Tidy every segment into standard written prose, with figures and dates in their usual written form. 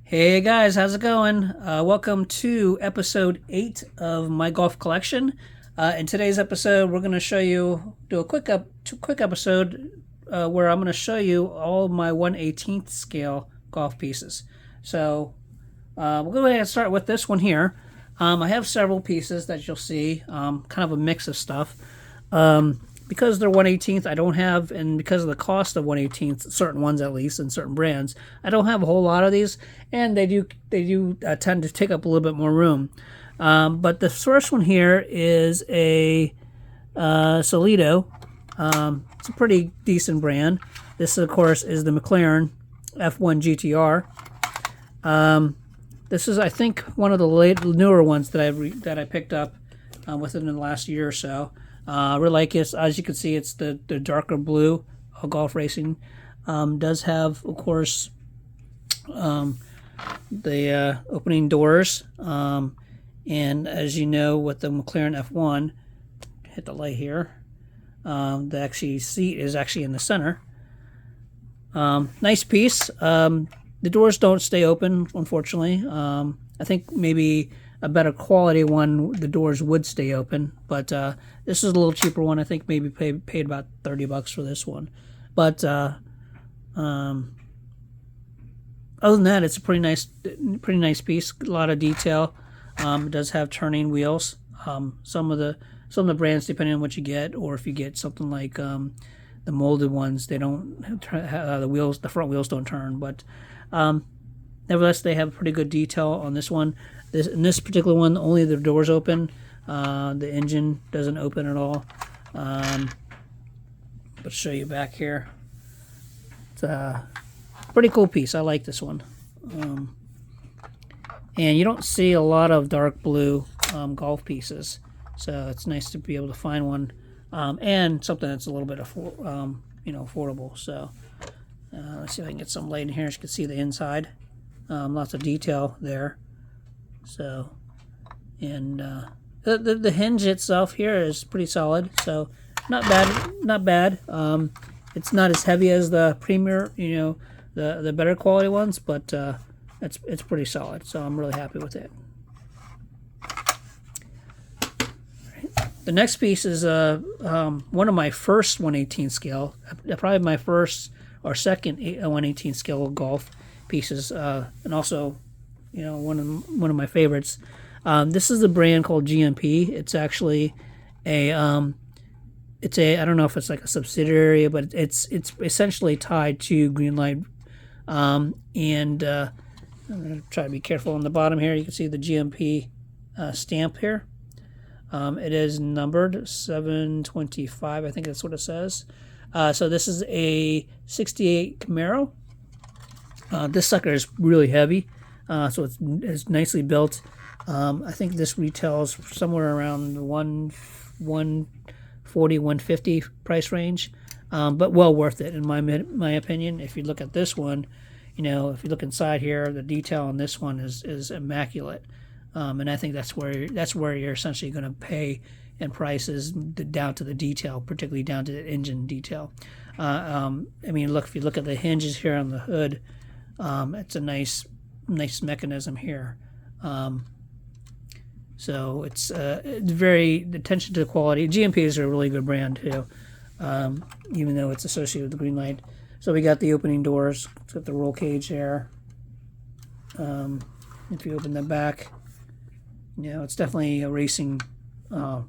Hey guys, how's it going? Welcome to episode 8 of my golf collection. In today's episode, we're going to do a quick episode where I'm going to show you all of my 1/18th scale golf pieces. So we'll go ahead and start with this one here. I have several pieces that you'll see, kind of a mix of stuff. Because they're 1/18th, I don't have, and because of the cost of 1/18th, certain ones at least, and certain brands, I don't have a whole lot of these, and they do tend to take up a little bit more room. But the first one here is a Solido. It's a pretty decent brand. This, of course, is the Mclaren F1 GTR. This is, I think, one of the newer ones that I picked up within the last year or so. I really like it. As you can see, it's the darker blue. Golf racing does have, of course, the opening doors. And as you know, with the McLaren F1, hit the light here. The seat is actually in the center. Nice piece. The doors don't stay open, unfortunately. I think maybe a better quality one, the doors would stay open, but this is a little cheaper one. I think maybe paid about $30 for this one. But other than that, it's a pretty nice piece. A lot of detail. It does have turning wheels. Some of the brands, depending on what you get, or if you get something like the molded ones, they don't the front wheels don't turn. But nevertheless, they have pretty good detail on this one. In this particular one, only the doors open. The engine doesn't open at all. Let's show you back here. It's a pretty cool piece. I like this one. And you don't see a lot of dark blue golf pieces, so it's nice to be able to find one, and something that's a little bit affordable. So let's see if I can get some light in here. As you can see the inside, lots of detail there. So, and the hinge itself here is pretty solid. So not bad. It's not as heavy as the Premier, the better quality ones, but it's pretty solid. So I'm really happy with it. The next piece is one of my first 1/18 scale, probably my first or second 1/18 scale golf pieces, and also, one of my favorites. This is a brand called GMP. It's actually I don't know if it's like a subsidiary, but it's essentially tied to Greenlight. And I'm going to try to be careful on the bottom here. You can see the GMP stamp here. It is numbered 725, I think that's what it says. So this is a 68 Camaro. This sucker is really heavy, so it's nicely built. I think this retails somewhere around the 140, 150 price range, but well worth it in my opinion. If you look at this one, if you look inside here, the detail on this one is immaculate, and I think that's where you're essentially going to pay in prices down to the detail, particularly down to the engine detail. If you look at the hinges here on the hood, it's a nice mechanism here. So it's very attention to the quality. GMP is a really good brand too, even though it's associated with the Greenlight. So we got the opening doors. It's got the roll cage there. If you open the back, it's definitely a racing, a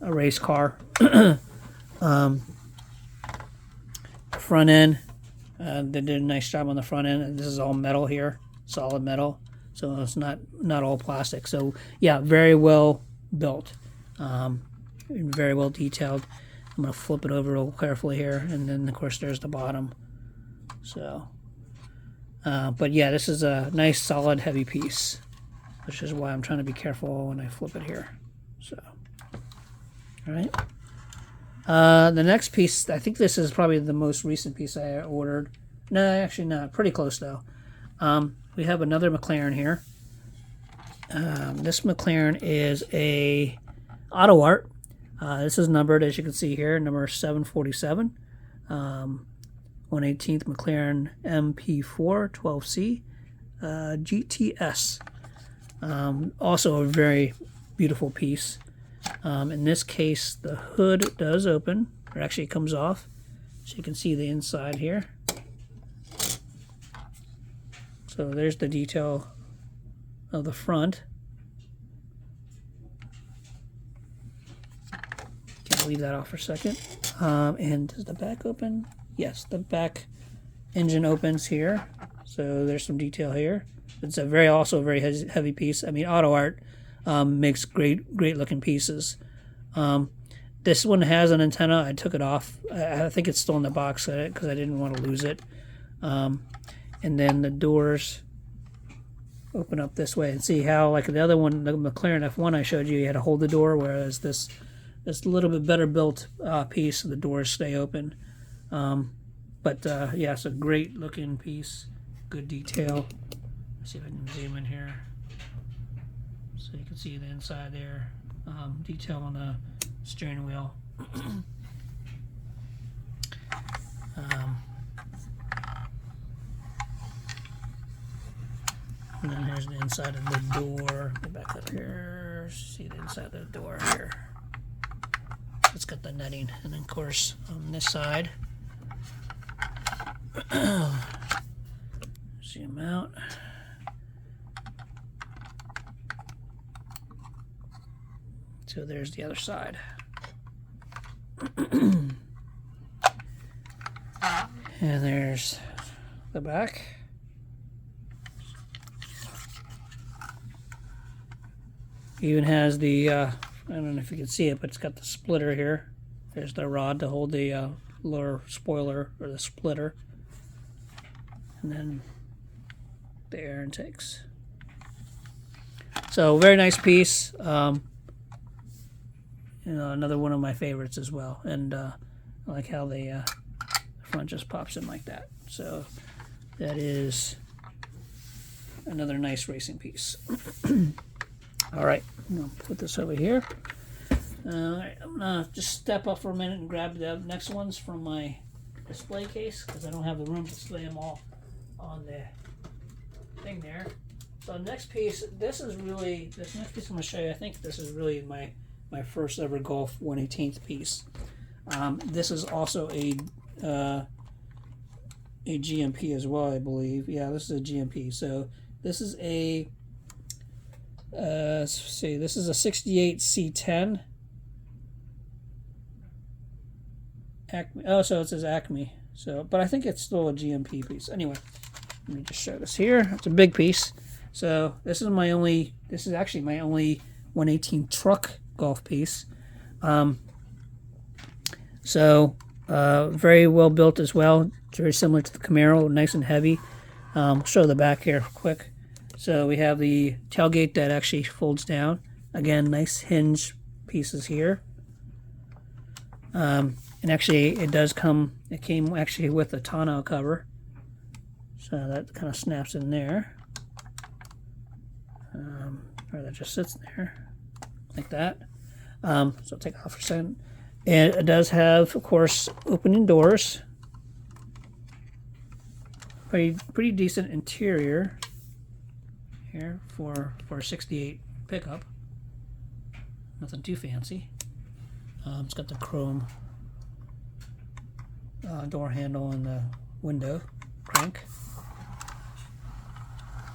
race car. Front end, they did a nice job on the front end. This is all metal here, solid metal. So it's not all plastic. So yeah, very well built, very well detailed. I'm gonna flip it over real carefully here, and then of course there's the bottom. So, but yeah, this is a nice, solid, heavy piece, which is why I'm trying to be careful when I flip it here. So, all right. The next piece, I think this is probably the most recent piece I ordered. No, actually not. Pretty close though. We have another McLaren here. This McLaren is a Auto Art. This is numbered, as you can see here, number 747. 1/18th McLaren MP4 12C. GTS. Also a very beautiful piece. In this case, the hood does open, or actually it comes off, so you can see the inside here. So there's the detail of the front. Can leave that off for a second. And does the back open? Yes, the back engine opens here. So there's some detail here. It's also a very heavy piece. I mean, Auto Art makes great looking pieces. This one has an antenna. I took it off. I think it's still in the box because I didn't want to lose it. And then the doors open up this way, and see how, like the other one, the McLaren F1 I showed you, you had to hold the door, whereas this little bit better built piece, the doors stay open. But yeah, it's a great looking piece, good detail. Let's see if I can zoom in here so you can see the inside there. Detail on the steering wheel. And then here's the inside of the door. Get back up here. See the inside of the door here. It's got the netting. And then, of course, on this side, zoom out. So there's the other side. And there's the back. Even has the, I don't know if you can see it, but it's got the splitter here. There's the rod to hold the lower spoiler, or the splitter. And then the air intakes. So very nice piece. You know, another one of my favorites as well. And I like how the front just pops in like that. So that is another nice racing piece. All right, I'm gonna put this over here. All right, I'm gonna just step up for a minute and grab the next ones from my display case because I don't have the room to display them all on the thing there. So next piece, this next piece I'm gonna show you. I think this is really my first ever Golf 1/18 piece. This is also a GMP as well, I believe. Yeah, this is a GMP. So this is a let's see, this is a 68 C10. Acme. Oh, so it says Acme. So, but I think it's still a GMP piece. Anyway, let me just show this here. It's a big piece. So this is actually my only 1/18 truck Golf piece. Very well built as well. It's very similar to the Camaro, nice and heavy. I'll show the back here quick. So we have the tailgate that actually folds down. Again, nice hinge pieces here. And actually, it came actually with a tonneau cover. So that kind of snaps in there. Or that just sits there, like that. So I'll take it off for a second. And it does have, of course, opening doors. Pretty decent interior here for a 68 pickup. Nothing too fancy. It's got the chrome door handle and the window crank.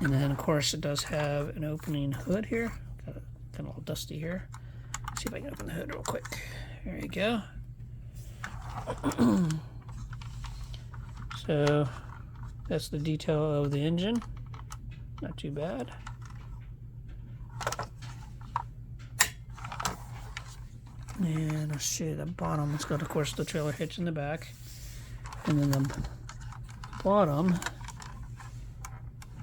And then, of course, it does have an opening hood here. Got it kind of all dusty here. Let's see if I can open the hood real quick. There you go. So that's the detail of the engine. Not too bad. And I'll show you the bottom. It's got, of course, the trailer hitch in the back. And then the bottom.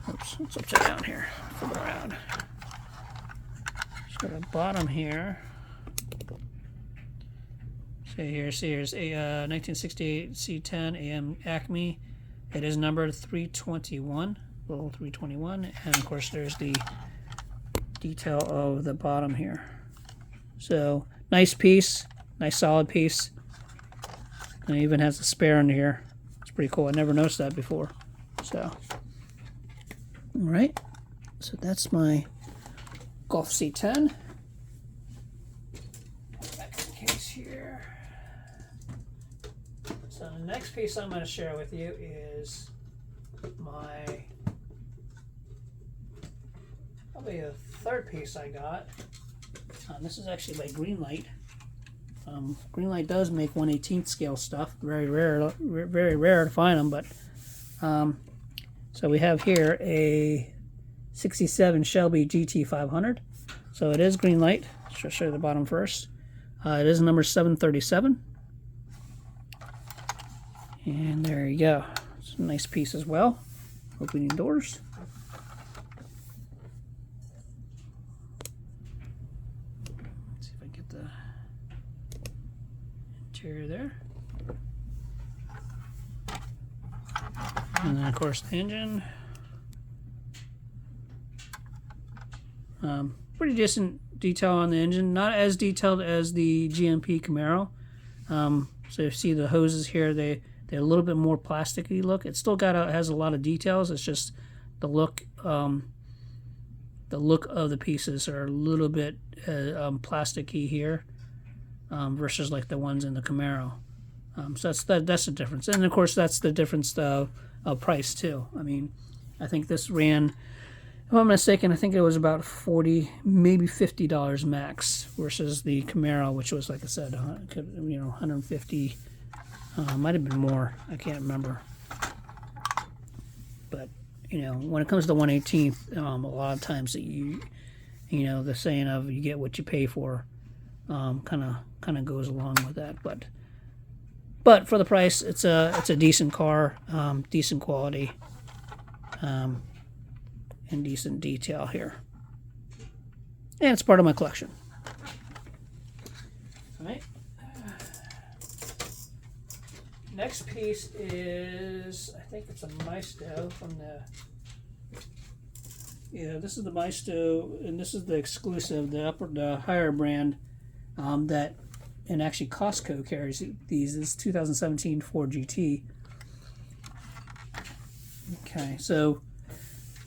Oops, it's upside down here. Flip it around. So the bottom here. Here's a 1968 C10 AM Acme. It is numbered 321, little 321, and of course there's the detail of the bottom here. So nice piece, nice solid piece. And it even has a spare in here. It's pretty cool. I never noticed that before. So All right, so that's my Golf C10. Back in the case here. So the next piece I'm going to share with you is my, probably a third piece I got. This is actually by Greenlight. Greenlight does make 1/18 scale stuff. Very rare to find them. But so we have here a '67 Shelby Gt500. So it is Greenlight. I'll show you the bottom first. It is number 737. And there you go. It's a nice piece as well. Opening doors. Let's see if I get the interior there. And then of course the engine. Pretty decent detail on the engine. Not as detailed as the GMP Camaro. So you see the hoses here, they're a little bit more plasticky look. It still has a lot of details. It's just the look of the pieces are a little bit plasticky here versus like the ones in the Camaro. So that's the difference. And of course that's the difference of price too. I mean, I think this ran, if I'm not mistaken, I think it was about $40, maybe $50 max versus the Camaro, which was, like I said, 150. Might have been more. I can't remember. But when it comes to 1/18, a lot of times that the saying of you get what you pay for, kind of goes along with that. But for the price, it's a decent car, decent quality. And decent detail here. And it's part of my collection. All right. Next piece is, I think it's a Meister from this is the Meister, and this is the exclusive, the higher brand that, and actually Costco carries these. This is 2017 Ford GT. Okay, so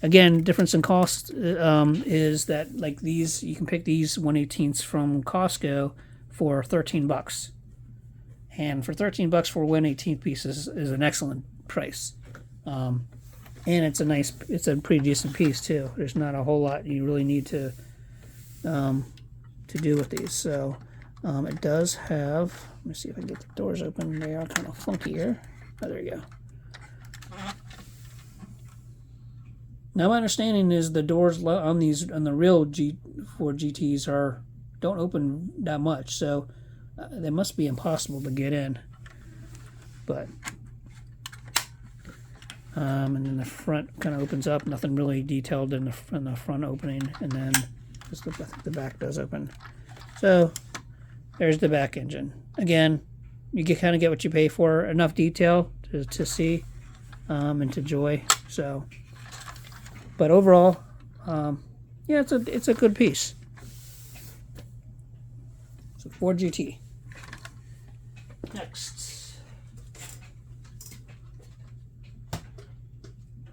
again, difference in cost is that, like, these, you can pick these 1/18ths from Costco for $13, and for $13 for 1/18th pieces is an excellent price. And it's a pretty decent piece too. There's not a whole lot you really need to do with these. So it does have. Let me see if I can get the doors open. They are kind of funky here. Oh, there you go. Now my understanding is the doors on the real Ford GTs don't open that much, so they must be impossible to get in. But and then the front kind of opens up. Nothing really detailed in the front opening, and then I think the back does open. So there's the back engine. Again, you kind of get what you pay for. Enough detail to see and to enjoy. So. But overall, yeah, it's a good piece. So Ford GT. Next,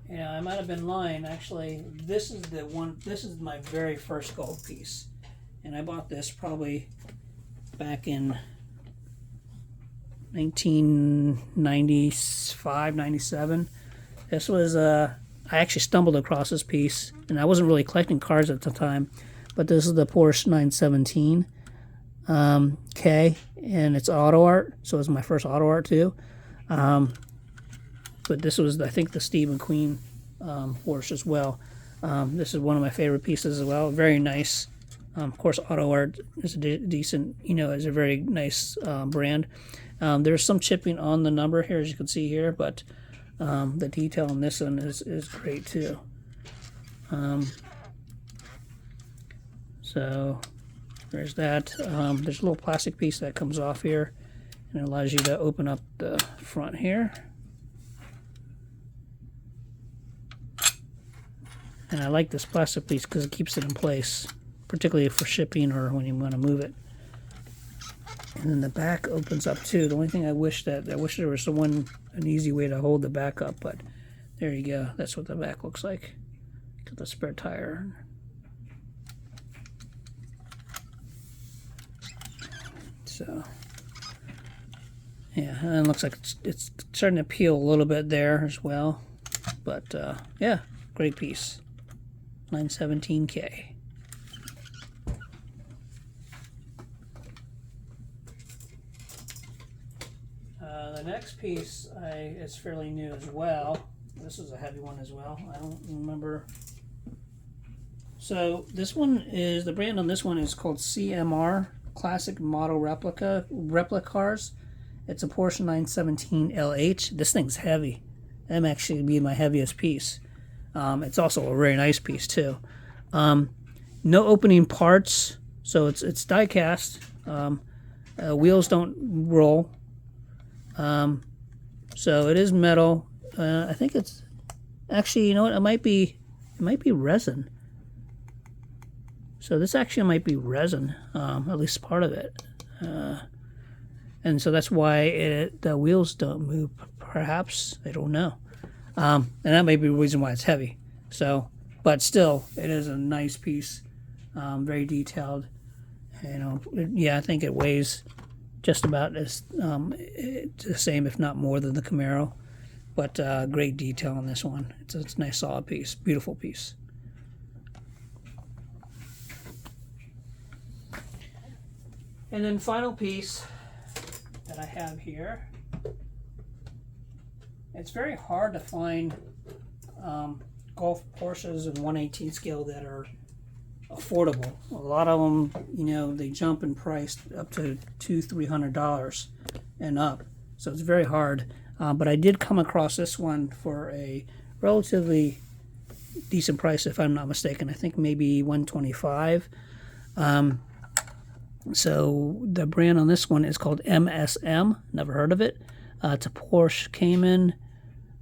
yeah, I might have been lying. Actually, this is the one. This is my very first Golf piece, and I bought this probably back in 1995, 97. This was I actually stumbled across this piece, and I wasn't really collecting cars at the time, but this is the Porsche 917 K, and it's auto art, so it's my first auto art too. But this was, I think, the Steve McQueen Porsche as well. This is one of my favorite pieces as well. Very nice. Of course, auto art is a decent, is a very nice brand. There's some chipping on the number here, as you can see here, but the detail on this one is great too. So there's that. There's a little plastic piece that comes off here, and it allows you to open up the front here. And I like this plastic piece because it keeps it in place, particularly for shipping or when you want to move it. And then the back opens up too. The only thing I wish there was an easy way to hold the back up, but there you go. That's what the back looks like. to the spare tire. So, yeah, and it looks like it's starting to peel a little bit there as well. But, yeah, great piece. 917K. The next piece is fairly new as well. This is a heavy one as well. I don't remember. So this one is, the brand on this one is called CMR, Classic Model Replica cars. It's a Porsche 917 LH. This thing's heavy. That might actually be my heaviest piece. It's also a very nice piece too. No opening parts, so it's die cast. Wheels don't roll. So it is metal. I think it's actually, you know what? It might be resin. So this actually might be resin, at least part of it. And so that's why the wheels don't move. Perhaps, I don't know. And that may be the reason why it's heavy. So, but still, it is a nice piece, very detailed. You know, yeah, I think it weighs just about as the same, if not more, than the Camaro. But great detail on this one. It's a nice, solid piece, beautiful piece. And then final piece that I have here. It's very hard to find Golf Porsches in 1/18 scale that are affordable. A lot of them, you know, they jump in price up to $200-300 and up. So it's very hard. But I did come across this one for a relatively decent price, if I'm not mistaken. I think maybe $125. So the brand on this one is called MSM. Never heard of it. It's a Porsche Cayman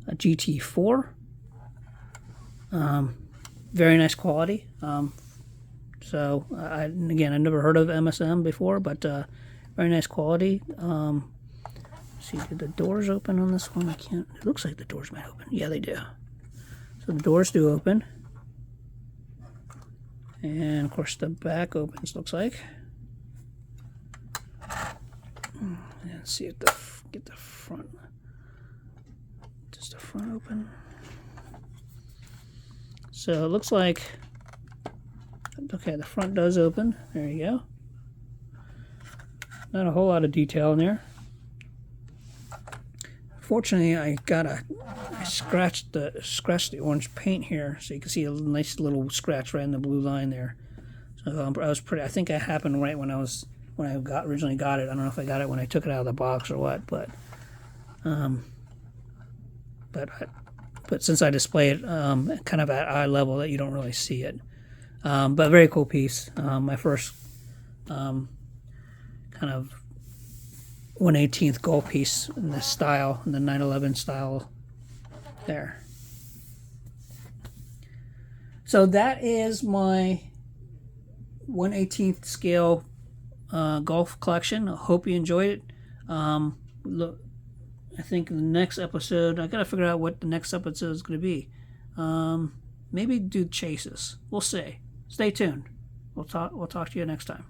Gt4. Very nice quality. So again, I've never heard of MSM before, but very nice quality. See, did the doors open on this one? I can't. It looks like the doors might open. Yeah, they do. So the doors do open, and of course the back opens. Looks like. Let's see if get the front. Does the front open? So it looks like. Okay, the front does open. There you go. Not a whole lot of detail in there. Fortunately, I scratched the orange paint here, so you can see a nice little scratch right in the blue line there. So I think it happened right when I originally got it. I don't know if I got it when I took it out of the box or what, but since I display it kind of at eye level, that you don't really see it. But very cool piece. My first kind of 1/18 Golf piece in this style, in the 911 style there. So that is my 1/18 scale Golf collection. I hope you enjoyed it. Look, I think the next episode, I gotta figure out what the next episode is going to be. Maybe do chases. We'll see. Stay tuned. We'll talk to you next time.